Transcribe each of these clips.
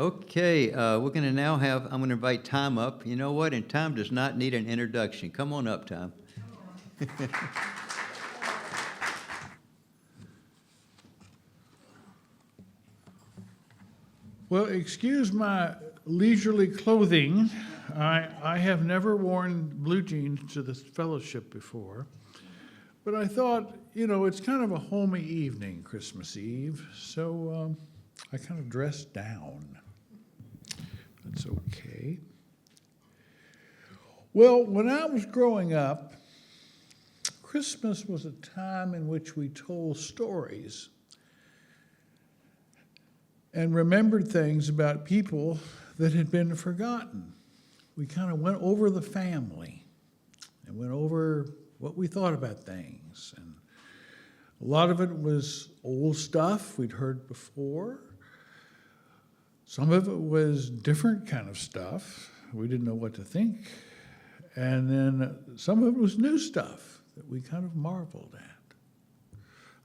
Okay, we're going to now I'm going to invite Tom up. You know what? And Tom does not need an introduction. Come on up, Tom. Well, excuse my leisurely clothing. I have never worn blue jeans to this fellowship before. But I thought, it's kind of a homey evening, Christmas Eve, so I kind of dressed down. That's okay. Well, when I was growing up, Christmas was a time in which we told stories and remembered things about people that had been forgotten. We kind of went over the family and went over what we thought about things. And a lot of it was old stuff we'd heard before. Some of it was different kind of stuff. We didn't know what to think. And then some of it was new stuff that we kind of marveled at. I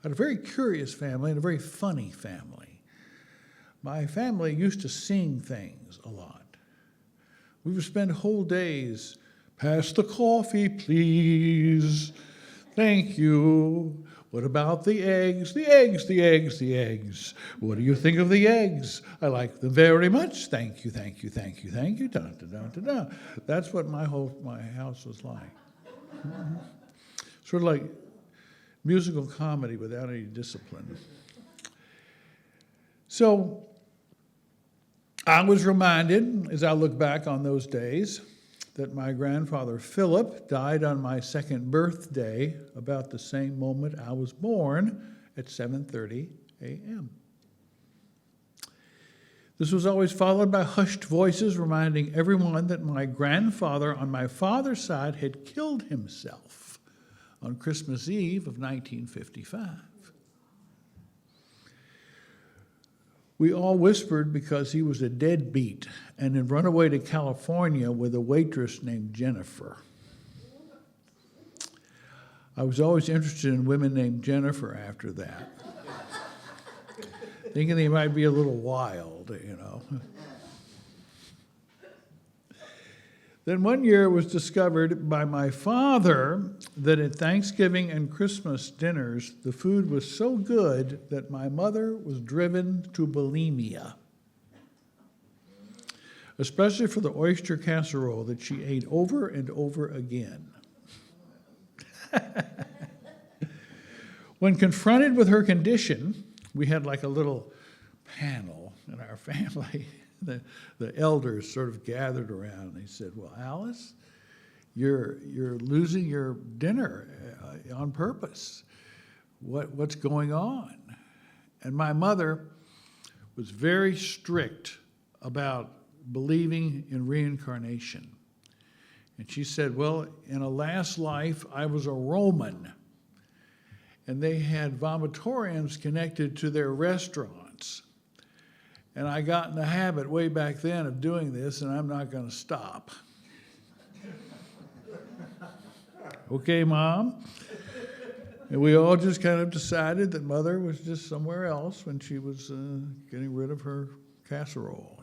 had a very curious family and a very funny family. My family used to sing things a lot. We would spend whole days, pass the coffee, please. Thank you. What about the eggs? The eggs, the eggs, the eggs. What do you think of the eggs? I like them very much. Thank you, thank you, thank you, thank you. Dun, dun, dun, dun, dun. That's what my house was like. Sort of like musical comedy without any discipline. So I was reminded, as I look back on those days, that my grandfather Philip died on my second birthday about the same moment I was born at 7:30 a.m. This was always followed by hushed voices reminding everyone that my grandfather on my father's side had killed himself on Christmas Eve of 1955. We all whispered because he was a deadbeat and had run away to California with a waitress named Jennifer. I was always interested in women named Jennifer after that, thinking they might be a little wild, Then one year it was discovered by my father that at Thanksgiving and Christmas dinners, the food was so good that my mother was driven to bulimia, especially for the oyster casserole that she ate over and over again. When confronted with her condition, we had like a little panel in our family. The elders sort of gathered around and they said, well, Alice, you're losing your dinner on purpose. What's going on? And my mother was very strict about believing in reincarnation. And she said, well, in a last life, I was a Roman. And they had vomitoriums connected to their restaurants. And I got in the habit way back then of doing this, and I'm not going to stop. Okay, Mom? And we all just kind of decided that Mother was just somewhere else when she was getting rid of her casserole,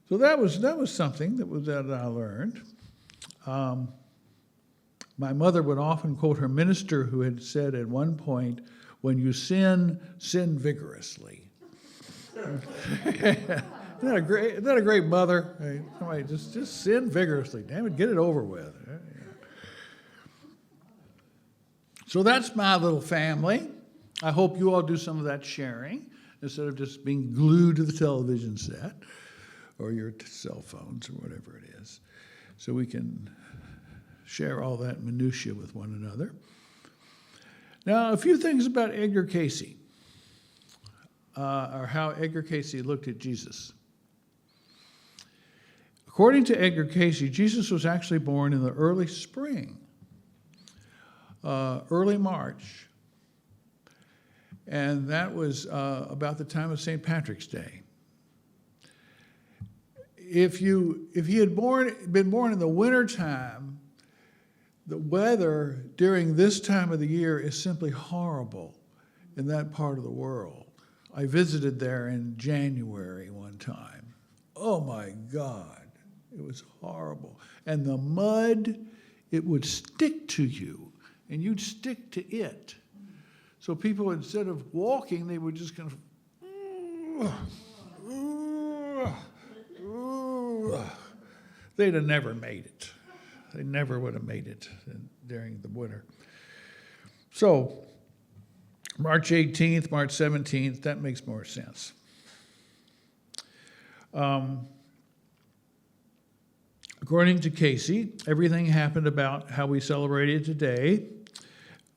So that was something that I learned. My mother would often quote her minister who had said at one point, when you sin, sin vigorously. Isn't that a great mother? Hey, somebody just sin vigorously. Damn it, get it over with. So that's my little family. I hope you all do some of that sharing instead of just being glued to the television set or your cell phones or whatever it is. So we can share all that minutia with one another. Now, a few things about Edgar Cayce, or how Edgar Cayce looked at Jesus. According to Edgar Cayce, Jesus was actually born in the early spring, early March, and that was about the time of St. Patrick's Day. If he had been born in the wintertime, the weather during this time of the year is simply horrible in that part of the world. I visited there in January one time. Oh my God, it was horrible. And the mud, it would stick to you, and you'd stick to it. So people, instead of walking, they would just kind of, they'd have never made it. They never would have made it during the winter. So, March 18th, March 17th, that makes more sense. According to Casey, everything happened about how we celebrate it today,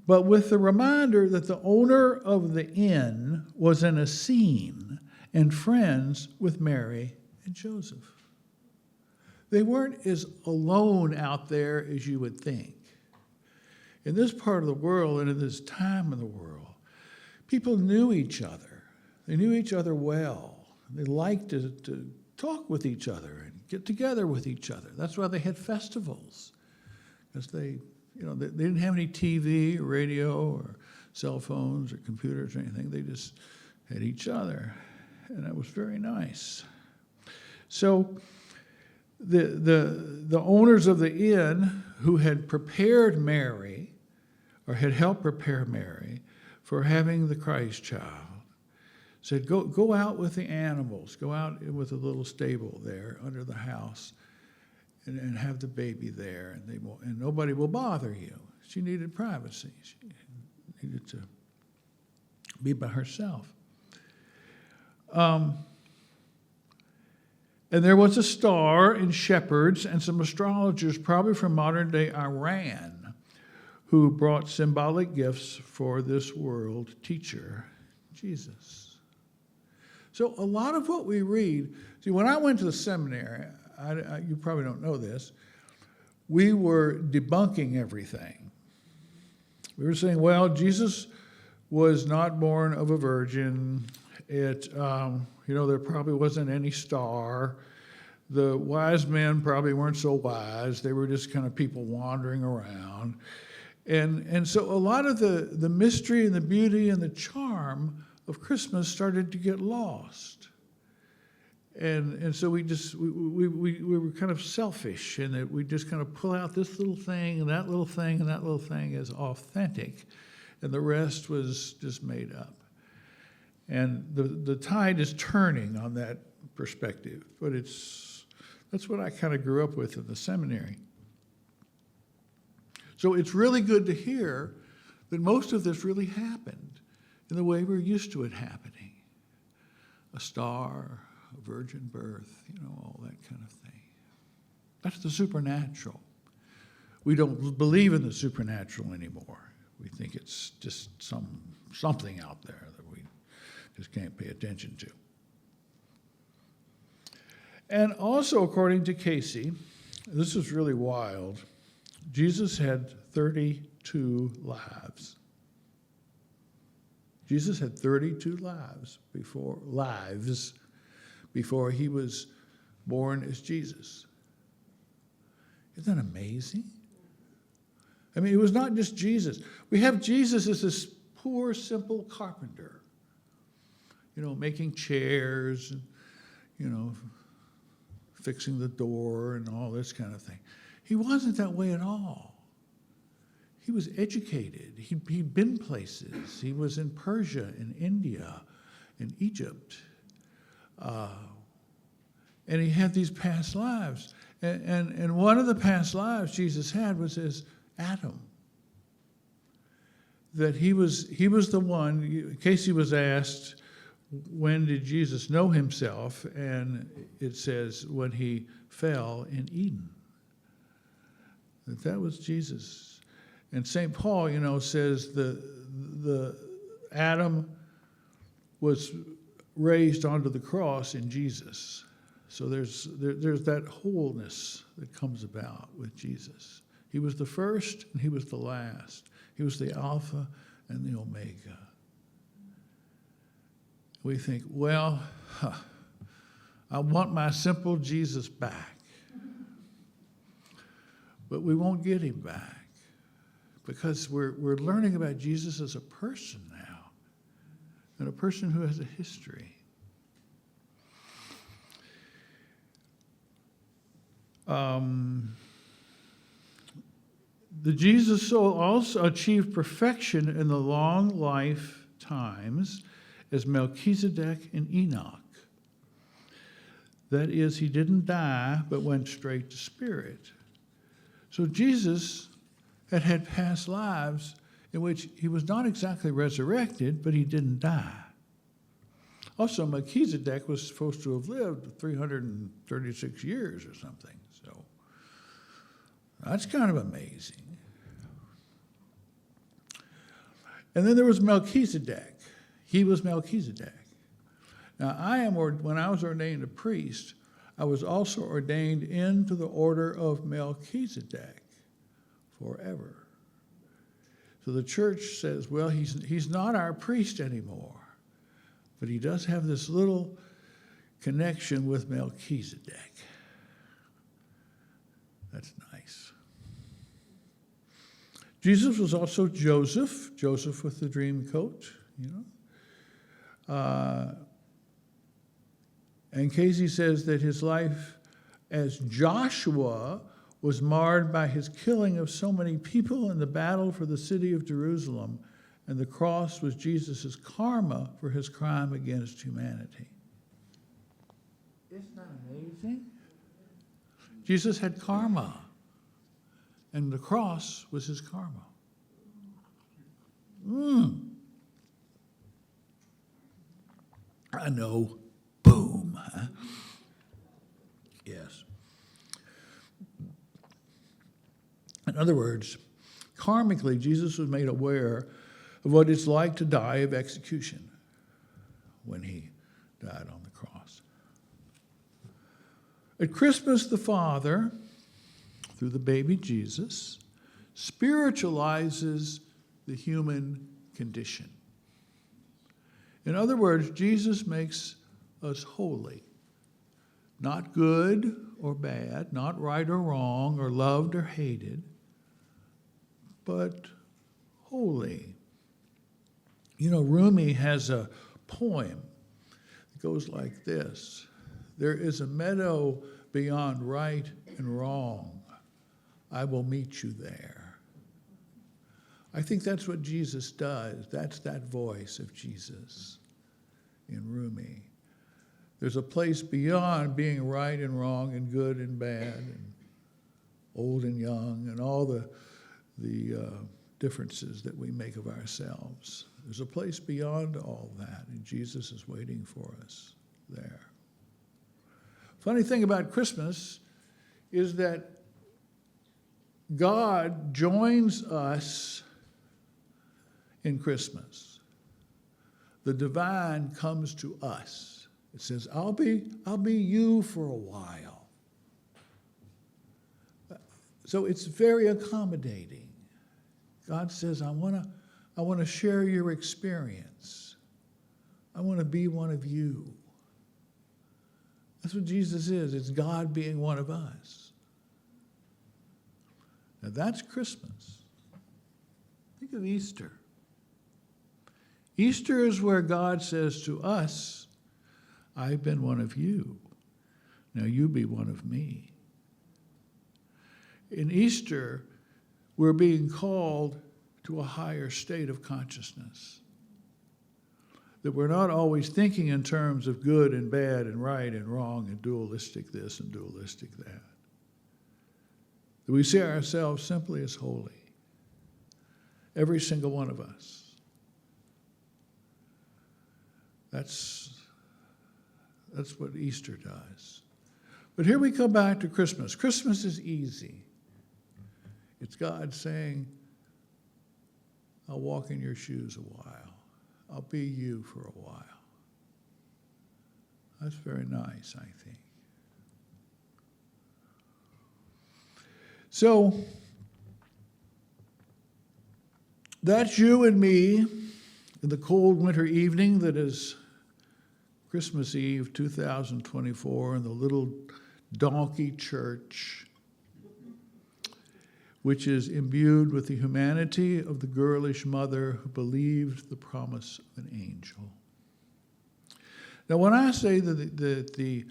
but with the reminder that the owner of the inn was an Essene and friends with Mary and Joseph. They weren't as alone out there as you would think. In this part of the world and in this time of the world, people knew each other. They knew each other well. They liked to talk with each other and get together with each other. That's why they had festivals, because they didn't have any TV or radio or cell phones or computers or anything. They just had each other, and that was very nice. So the owners of the inn who had prepared Mary, or had helped prepare Mary for having the Christ child, said, go out with the animals, go out with a little stable there under the house and have the baby there, and nobody will bother you. She needed privacy. She needed to be by herself. And there was a star and shepherds and some astrologers, probably from modern-day Iran, who brought symbolic gifts for this world teacher, Jesus. So a lot of what we read, see, when I went to the seminary, you probably don't know this, we were debunking everything. We were saying, well, Jesus was not born of a virgin. There probably wasn't any star. The wise men probably weren't so wise. They were just kind of people wandering around. And so a lot of the mystery and the beauty and the charm of Christmas started to get lost. And so we were kind of selfish in that we just kind of pull out this little thing and that little thing and that little thing as authentic, and the rest was just made up. And the tide is turning on that perspective, but that's what I kind of grew up with in the seminary. So it's really good to hear that most of this really happened in the way we're used to it happening. A star, a virgin birth, all that kind of thing. That's the supernatural. We don't believe in the supernatural anymore. We think it's just something out there that we just can't pay attention to. And also, according to Casey, this is really wild, Jesus had 32 lives. Jesus had 32 lives before he was born as Jesus. Isn't that amazing? I mean, it was not just Jesus. We have Jesus as this poor, simple carpenter, making chairs and, fixing the door and all this kind of thing. He wasn't that way at all. He was educated. He'd been places. He was in Persia, in India, in Egypt. And he had these past lives. And one of the past lives Jesus had was as Adam. That he was the one. Casey was asked, when did Jesus know himself? And it says, when he fell in Eden. That was Jesus. And St. Paul, says the Adam was raised onto the cross in Jesus. So there's that wholeness that comes about with Jesus. He was the first and he was the last. He was the Alpha and the Omega. We think, well, I want my simple Jesus back. But we won't get him back because we're learning about Jesus as a person now. and a person who has a history. The Jesus soul also achieved perfection in the long lifetimes as Melchizedek and Enoch. That is, he didn't die, but went straight to spirit. So Jesus had past lives in which he was not exactly resurrected, but he didn't die. Also, Melchizedek was supposed to have lived 336 years or something. So that's kind of amazing. And then there was Melchizedek. He was Melchizedek. Now, when I was ordained a priest, I was also ordained into the order of Melchizedek forever. So the church says, well, he's not our priest anymore, but he does have this little connection with Melchizedek. That's nice. Jesus was also Joseph with the dream coat, And Casey says that his life as Joshua was marred by his killing of so many people in the battle for the city of Jerusalem, and the cross was Jesus' karma for his crime against humanity. Isn't that amazing? Jesus had karma, and the cross was his karma. I know. Boom. Huh? Yes. In other words, karmically, Jesus was made aware of what it's like to die of execution when he died on the cross. At Christmas, the Father, through the baby Jesus, spiritualizes the human condition. In other words, Jesus makes us holy. Not good or bad, not right or wrong, or loved or hated, but holy. Rumi has a poem that goes like this: there is a meadow beyond right and wrong. I will meet you there. I think that's what Jesus does. That's that voice of Jesus in Rumi. There's a place beyond being right and wrong and good and bad and old and young and all the differences that we make of ourselves. There's a place beyond all that, and Jesus is waiting for us there. Funny thing about Christmas is that God joins us in Christmas. The divine comes to us. It says, I'll be you for a while. So it's very accommodating. God says, I want to share your experience. I want to be one of you. That's what Jesus is. It's God being one of us. Now that's Christmas. Think of Easter. Easter is where God says to us, I've been one of you. Now you be one of me. In Easter, we're being called to a higher state of consciousness. That we're not always thinking in terms of good and bad and right and wrong and dualistic this and dualistic that. That we see ourselves simply as holy. Every single one of us. That's what Easter does. But here we come back to Christmas. Christmas is easy. It's God saying, I'll walk in your shoes a while. I'll be you for a while. That's very nice, I think. So, that's you and me in the cold winter evening that is Christmas Eve 2024 in the little donkey church, which is imbued with the humanity of the girlish mother who believed the promise of an angel. Now, when I say that the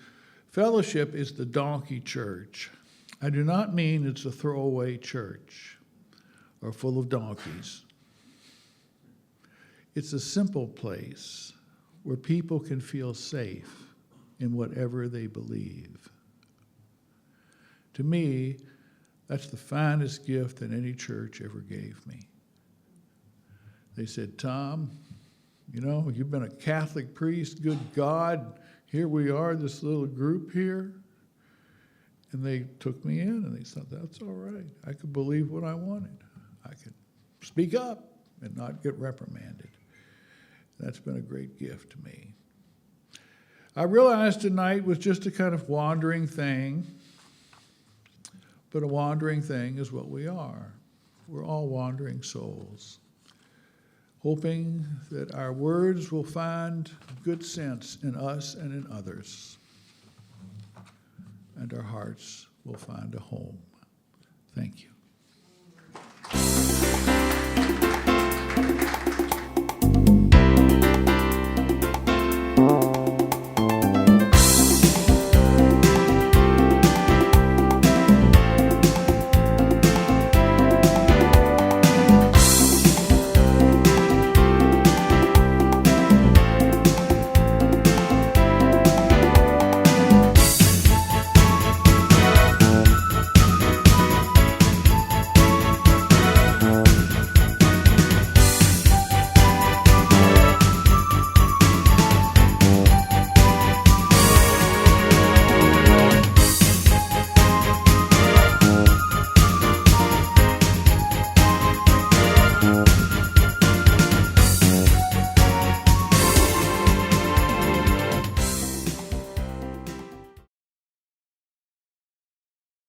fellowship is the donkey church, I do not mean it's a throwaway church or full of donkeys. It's a simple place where people can feel safe in whatever they believe. To me, that's the finest gift that any church ever gave me. They said, Tom, you know, you've been a Catholic priest, good God, here we are, this little group here. And they took me in and they said, that's all right. I could believe what I wanted. I could speak up and not get reprimanded. That's been a great gift to me. I realized tonight was just a kind of wandering thing, but a wandering thing is what we are. We're all wandering souls, hoping that our words will find good sense in us and in others, and our hearts will find a home. Thank you.